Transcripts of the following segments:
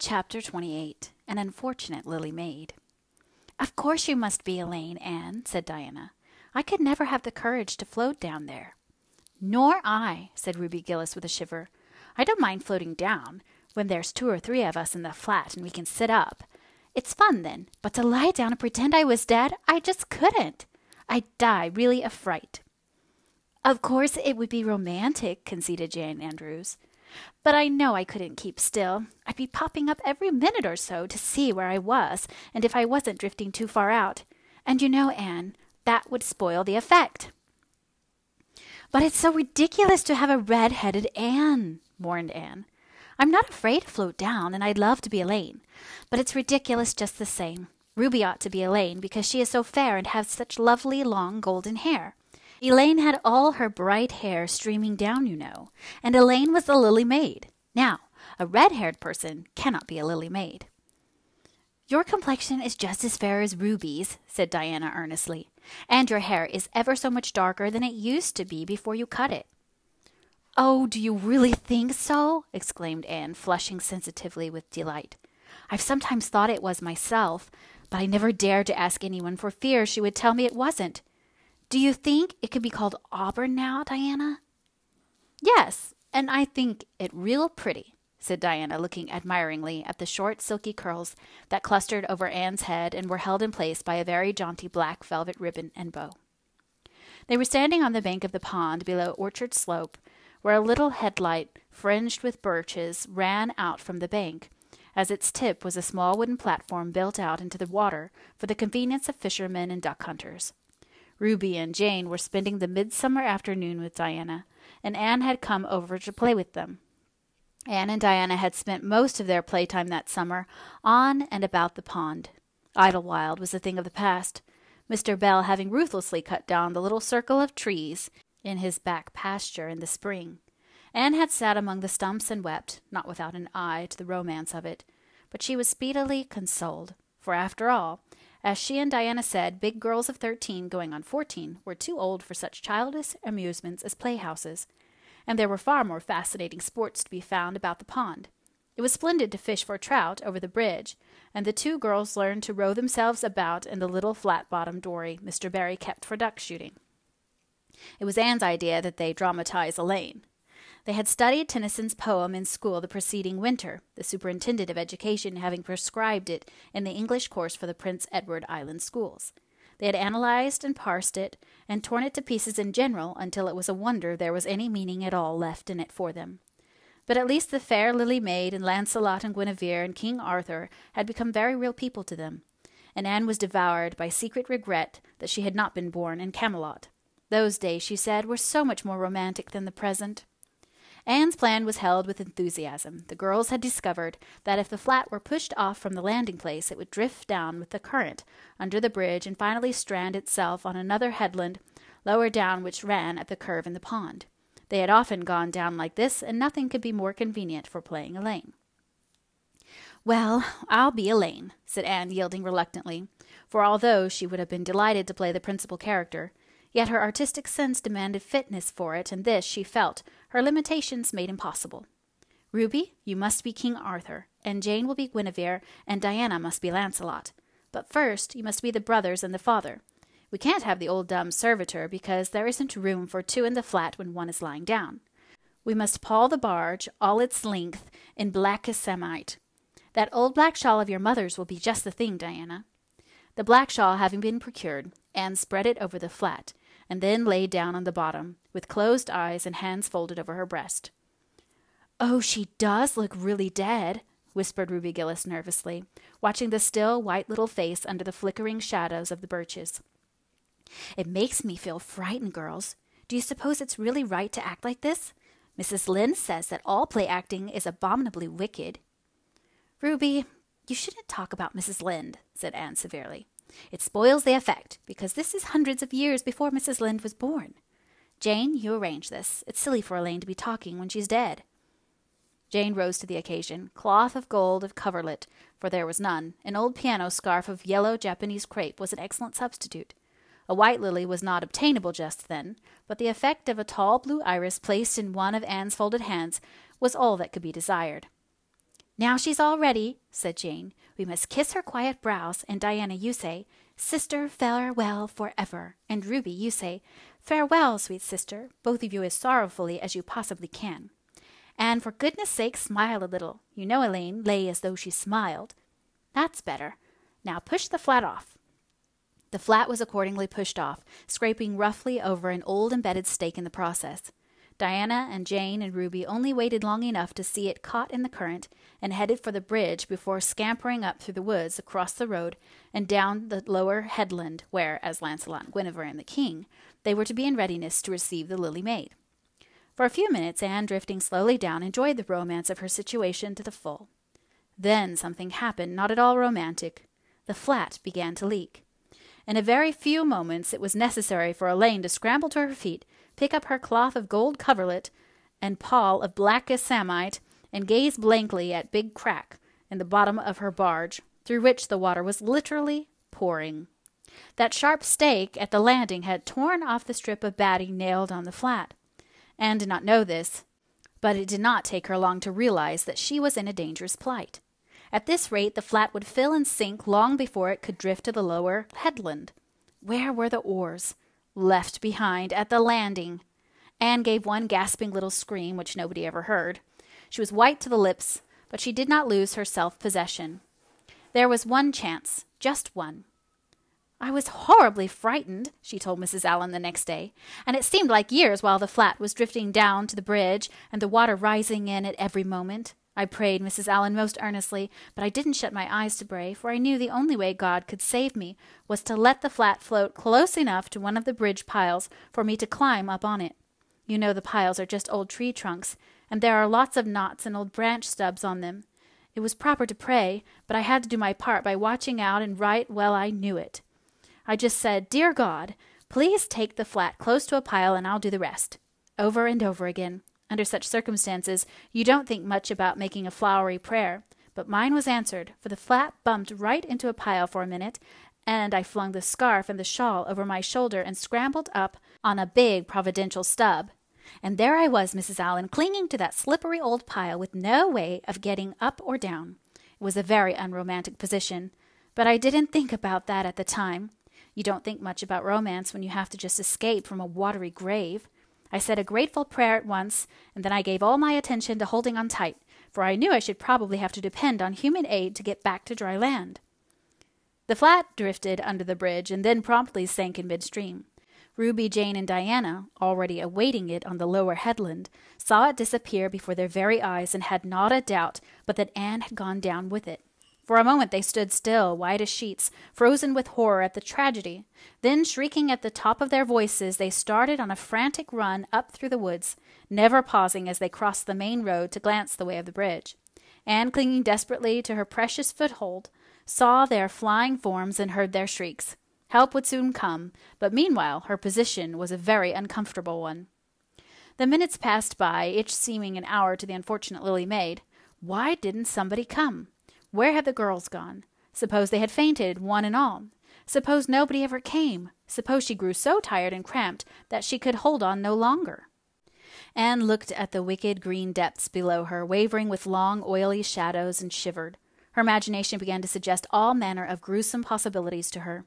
Chapter 28. An Unfortunate Lily Maid. "Of course you must be Elaine, Anne," said Diana. "I could never have the courage to float down there." "Nor I," said Ruby Gillis with a shiver. "I don't mind floating down, when there's 2 or 3 of us in the flat and we can sit up. It's fun then, but to lie down and pretend I was dead, I just couldn't. I'd die really of fright." "Of course it would be romantic," conceded Jane Andrews. "But I know I couldn't keep still. I'd be popping up every minute or so to see where I was and if I wasn't drifting too far out. And you know, Anne, that would spoil the effect." "But it's so ridiculous to have a red-headed Anne," warned Anne. "I'm not afraid to float down, and I'd love to be Elaine. But it's ridiculous just the same. Ruby ought to be Elaine because she is so fair and has such lovely long golden hair. Elaine had all her bright hair streaming down, you know, and Elaine was the Lily Maid. Now, a red-haired person cannot be a Lily Maid." "Your complexion is just as fair as Ruby's," said Diana earnestly, "and your hair is ever so much darker than it used to be before you cut it." "Oh, do you really think so?" exclaimed Anne, flushing sensitively with delight. "I've sometimes thought it was myself, but I never dared to ask anyone for fear she would tell me it wasn't. Do you think it could be called auburn now, Diana?" "Yes, and I think it real pretty," said Diana, looking admiringly at the short, silky curls that clustered over Anne's head and were held in place by a very jaunty black velvet ribbon and bow. They were standing on the bank of the pond below Orchard Slope, where a little headlight fringed with birches ran out from the bank, as its tip was a small wooden platform built out into the water for the convenience of fishermen and duck hunters. Ruby and Jane were spending the midsummer afternoon with Diana, and Anne had come over to play with them. Anne and Diana had spent most of their playtime that summer on and about the pond. Idlewild was a thing of the past, Mr. Bell having ruthlessly cut down the little circle of trees in his back pasture in the spring. Anne had sat among the stumps and wept, not without an eye to the romance of it, but she was speedily consoled, for after all, as she and Diana said, big girls of 13 going on 14 were too old for such childish amusements as playhouses, and there were far more fascinating sports to be found about the pond. It was splendid to fish for trout over the bridge, and the 2 girls learned to row themselves about in the little flat-bottomed dory Mr. Barry kept for duck shooting. It was Anne's idea that they dramatize Elaine. They had studied Tennyson's poem in school the preceding winter, the superintendent of education having prescribed it in the English course for the Prince Edward Island schools. They had analyzed and parsed it, and torn it to pieces in general until it was a wonder there was any meaning at all left in it for them. But at least the fair Lily Maid and Lancelot and Guinevere and King Arthur had become very real people to them, and Anne was devoured by secret regret that she had not been born in Camelot. Those days, she said, were so much more romantic than the present. Anne's plan was held with enthusiasm. The girls had discovered that if the flat were pushed off from the landing place, it would drift down with the current under the bridge and finally strand itself on another headland lower down which ran at the curve in the pond. They had often gone down like this, and nothing could be more convenient for playing Elaine. "Well, I'll be Elaine," said Anne, yielding reluctantly, for although she would have been delighted to play the principal character, yet her artistic sense demanded fitness for it, and this, she felt, her limitations made impossible. "Ruby, you must be King Arthur, and Jane will be Guinevere, and Diana must be Lancelot. But first you must be the brothers and the father. We can't have the old dumb servitor, because there isn't room for 2 in the flat when one is lying down. We must pall the barge all its length in blackest samite. That old black shawl of your mother's will be just the thing, Diana." The black shawl having been procured, Anne spread it over the flat, and then lay down on the bottom, with closed eyes and hands folded over her breast. "Oh, she does look really dead," whispered Ruby Gillis nervously, watching the still, white little face under the flickering shadows of the birches. "It makes me feel frightened, girls. Do you suppose it's really right to act like this? Mrs. Lynde says that all play acting is abominably wicked." "Ruby, you shouldn't talk about Mrs. Lynde," said Anne severely. "It spoils the effect, because this is hundreds of years before Mrs. Lynde was born. Jane, you arrange this. It's silly for Elaine to be talking when she's dead." Jane rose to the occasion. Cloth of gold of coverlet, for there was none. An old piano scarf of yellow Japanese crepe was an excellent substitute. A white lily was not obtainable just then, but the effect of a tall blue iris placed in one of Anne's folded hands was all that could be desired. "Now she's all ready," said Jane. "We must kiss her quiet brows, and Diana, you say, 'Sister, farewell forever,' and Ruby, you say, 'Farewell, sweet sister,' both of you as sorrowfully as you possibly can. And for goodness sake smile a little. You know Elaine lay as though she smiled. That's better. Now push the flat off." The flat was accordingly pushed off, scraping roughly over an old embedded stake in the process. Diana and Jane and Ruby only waited long enough to see it caught in the current and headed for the bridge before scampering up through the woods, across the road, and down the lower headland where, as Lancelot, Guinevere, and the king, they were to be in readiness to receive the Lily Maid. For a few minutes Anne, drifting slowly down, enjoyed the romance of her situation to the full. Then something happened not at all romantic. The flat began to leak. In a very few moments it was necessary for Elaine to scramble to her feet, pick up her cloth of gold coverlet and pall of blackest samite, and gaze blankly at Big Crack in the bottom of her barge, through which the water was literally pouring. That sharp stake at the landing had torn off the strip of batting nailed on the flat. Anne did not know this, but it did not take her long to realize that she was in a dangerous plight. At this rate the flat would fill and sink long before it could drift to the lower headland. Where were the oars? Left behind at the landing. Anne gave one gasping little scream, which nobody ever heard. She was white to the lips, but she did not lose her self-possession. There was one chance, just one. "I was horribly frightened," she told Mrs. Allen the next day, "and it seemed like years while the flat was drifting down to the bridge and the water rising in at every moment. I prayed, Mrs. Allen, most earnestly, but I didn't shut my eyes to pray, for I knew the only way God could save me was to let the flat float close enough to one of the bridge piles for me to climb up on it. You know the piles are just old tree trunks, and there are lots of knots and old branch stubs on them. It was proper to pray, but I had to do my part by watching out, and right well I knew it. I just said, 'Dear God, please take the flat close to a pile and I'll do the rest,' over and over again. Under such circumstances, you don't think much about making a flowery prayer, but mine was answered, for the flat bumped right into a pile for a minute, and I flung the scarf and the shawl over my shoulder and scrambled up on a big providential stub. And there I was, Mrs. Allen, clinging to that slippery old pile with no way of getting up or down. It was a very unromantic position, but I didn't think about that at the time. You don't think much about romance when you have to just escape from a watery grave. I said a grateful prayer at once, and then I gave all my attention to holding on tight, for I knew I should probably have to depend on human aid to get back to dry land." The flat drifted under the bridge and then promptly sank in midstream. Ruby, Jane, and Diana, already awaiting it on the lower headland, saw it disappear before their very eyes and had not a doubt but that Anne had gone down with it. For a moment they stood still, white as sheets, frozen with horror at the tragedy. Then, shrieking at the top of their voices, they started on a frantic run up through the woods, never pausing as they crossed the main road to glance the way of the bridge. Anne, clinging desperately to her precious foothold, saw their flying forms and heard their shrieks. Help would soon come, but meanwhile her position was a very uncomfortable one. The minutes passed by, each seeming an hour to the unfortunate Lily Maid. Why didn't somebody come? Where had the girls gone? Suppose they had fainted, one and all? Suppose nobody ever came? Suppose she grew so tired and cramped that she could hold on no longer? Anne looked at the wicked green depths below her, wavering with long, oily shadows, and shivered. Her imagination began to suggest all manner of gruesome possibilities to her.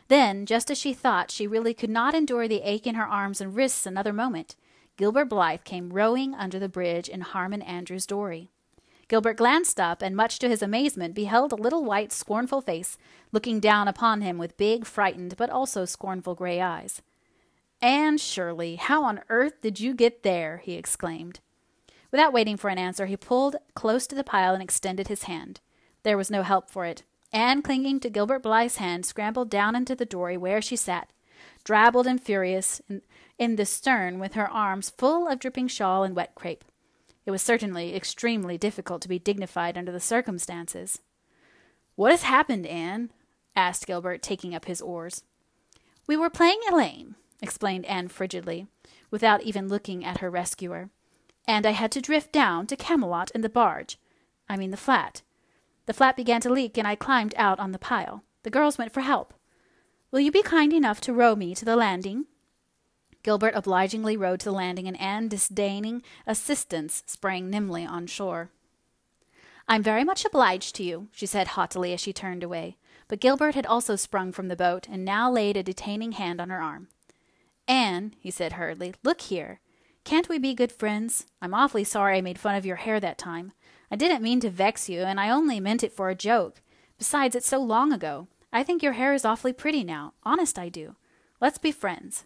Then, just as she thought she really could not endure the ache in her arms and wrists another moment, Gilbert Blythe came rowing under the bridge in Harmon Andrew's dory. Gilbert glanced up, and much to his amazement beheld a little white, scornful face, looking down upon him with big, frightened, but also scornful gray eyes. "Anne Shirley, how on earth did you get there?" he exclaimed. Without waiting for an answer, he pulled close to the pile and extended his hand. There was no help for it. Anne, clinging to Gilbert Blythe's hand, scrambled down into the dory where she sat, drabbled and furious, in the stern with her arms full of dripping shawl and wet crape. It was certainly extremely difficult to be dignified under the circumstances. "What has happened, Anne?" asked Gilbert, taking up his oars. "We were playing Elaine," explained Anne frigidly, without even looking at her rescuer, "and I had to drift down to Camelot in the barge. I mean the flat. The flat began to leak, and I climbed out on the pile. The girls went for help. Will you be kind enough to row me to the landing?" Gilbert obligingly rowed to the landing, and Anne, disdaining assistance, sprang nimbly on shore. "I'm very much obliged to you," she said haughtily as she turned away. But Gilbert had also sprung from the boat, and now laid a detaining hand on her arm. "Anne," he said hurriedly, "look here. Can't we be good friends? I'm awfully sorry I made fun of your hair that time. I didn't mean to vex you, and I only meant it for a joke. Besides, it's so long ago. I think your hair is awfully pretty now. Honest, I do. Let's be friends."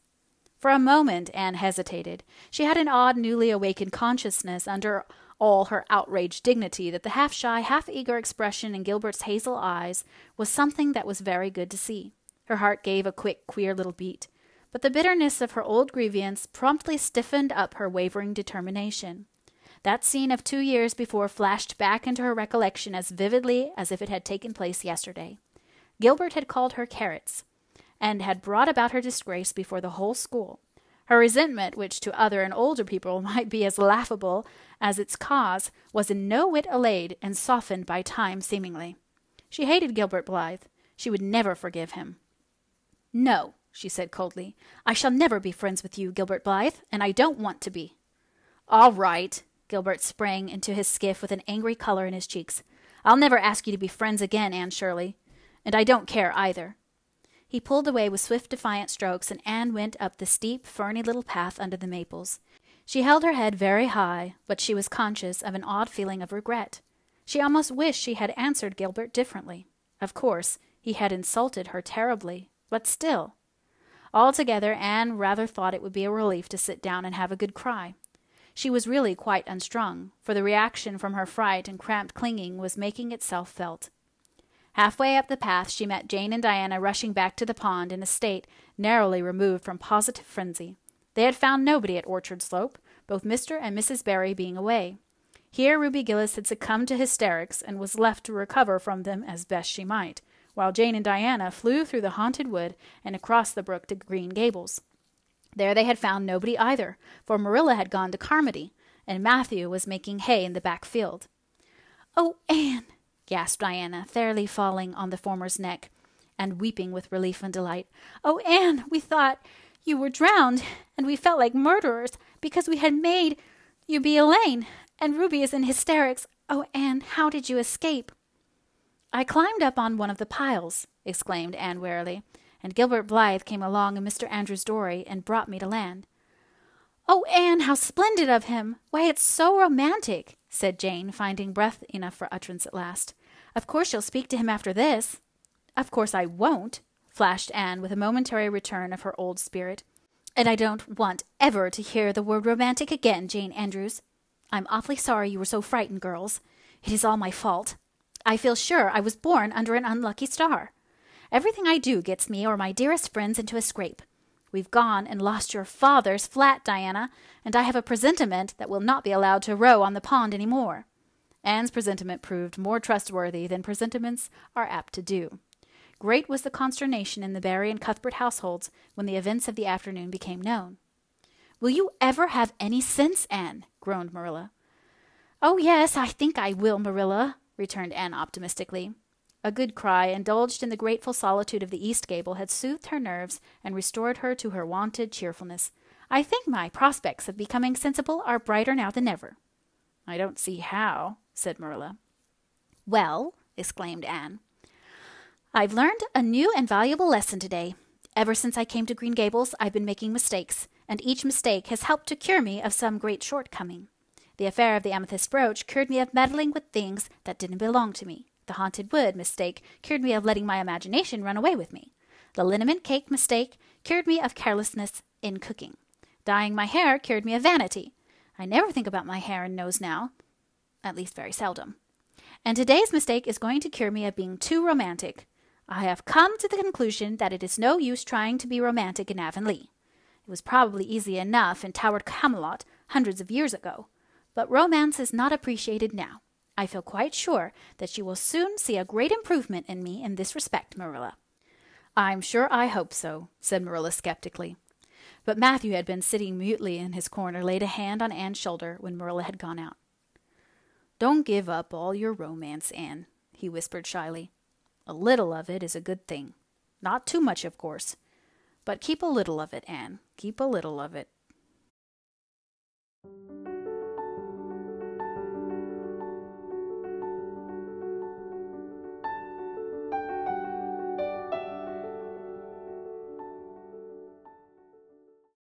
For a moment Anne hesitated. She had an odd, newly awakened consciousness under all her outraged dignity that the half-shy, half-eager expression in Gilbert's hazel eyes was something that was very good to see. Her heart gave a quick, queer little beat. But the bitterness of her old grievance promptly stiffened up her wavering determination. That scene of 2 years before flashed back into her recollection as vividly as if it had taken place yesterday. Gilbert had called her carrots, and had brought about her disgrace before the whole school. Her resentment, which to other and older people might be as laughable as its cause, was in no whit allayed and softened by time seemingly. She hated Gilbert Blythe. She would never forgive him. "No," she said coldly, "I shall never be friends with you, Gilbert Blythe, and I don't want to be." "All right." Gilbert sprang into his skiff with an angry color in his cheeks. "I'll never ask you to be friends again, Anne Shirley. And I don't care either." He pulled away with swift, defiant strokes, and Anne went up the steep, ferny little path under the maples. She held her head very high, but she was conscious of an odd feeling of regret. She almost wished she had answered Gilbert differently. Of course, he had insulted her terribly, but still. Altogether, Anne rather thought it would be a relief to sit down and have a good cry. She was really quite unstrung, for the reaction from her fright and cramped clinging was making itself felt. Halfway up the path she met Jane and Diana rushing back to the pond in a state narrowly removed from positive frenzy. They had found nobody at Orchard Slope, both Mr. and Mrs. Barry being away. Here Ruby Gillis had succumbed to hysterics and was left to recover from them as best she might, while Jane and Diana flew through the haunted wood and across the brook to Green Gables. There they had found nobody either, for Marilla had gone to Carmody, and Matthew was making hay in the back field. "Oh, Anne!" gasped Diana, fairly falling on the former's neck, and weeping with relief and delight. "Oh, Anne, we thought you were drowned, and we felt like murderers because we had made you be Elaine, and Ruby is in hysterics. Oh, Anne, how did you escape?" "I climbed up on one of the piles," exclaimed Anne wearily, "and Gilbert Blythe came along in Mr. Andrew's dory and brought me to land." "Oh, Anne, how splendid of him! Why, it's so romantic," said Jane, finding breath enough for utterance at last. "Of course you'll speak to him after this." "Of course I won't," flashed Anne with a momentary return of her old spirit. "And I don't want ever to hear the word romantic again, Jane Andrews. I'm awfully sorry you were so frightened, girls. It is all my fault. I feel sure I was born under an unlucky star. Everything I do gets me or my dearest friends into a scrape. We've gone and lost your father's flat, Diana, and I have a presentiment that we'll not be allowed to row on the pond any more." Anne's presentiment proved more trustworthy than presentiments are apt to do. Great was the consternation in the Barry and Cuthbert households when the events of the afternoon became known. "Will you ever have any sense, Anne?" groaned Marilla. "Oh, yes, I think I will, Marilla," returned Anne optimistically. A good cry, indulged in the grateful solitude of the east gable, had soothed her nerves and restored her to her wonted cheerfulness. "I think my prospects of becoming sensible are brighter now than ever." "I don't see how," said Marilla. "Well," exclaimed Anne, "I've learned a new and valuable lesson today. Ever since I came to Green Gables, I've been making mistakes, and each mistake has helped to cure me of some great shortcoming. The affair of the amethyst brooch cured me of meddling with things that didn't belong to me. The haunted wood mistake cured me of letting my imagination run away with me. The liniment cake mistake cured me of carelessness in cooking. Dyeing my hair cured me of vanity. I never think about my hair and nose now, at least very seldom. And today's mistake is going to cure me of being too romantic. I have come to the conclusion that it is no use trying to be romantic in Avonlea. It was probably easy enough in Towered Camelot hundreds of years ago, but romance is not appreciated now. I feel quite sure that you will soon see a great improvement in me in this respect, Marilla." "I'm sure I hope so," said Marilla skeptically. But Matthew had been sitting mutely in his corner, laid a hand on Anne's shoulder when Marilla had gone out. "Don't give up all your romance, Anne," he whispered shyly. "A little of it is a good thing. Not too much, of course. But keep a little of it, Anne. Keep a little of it."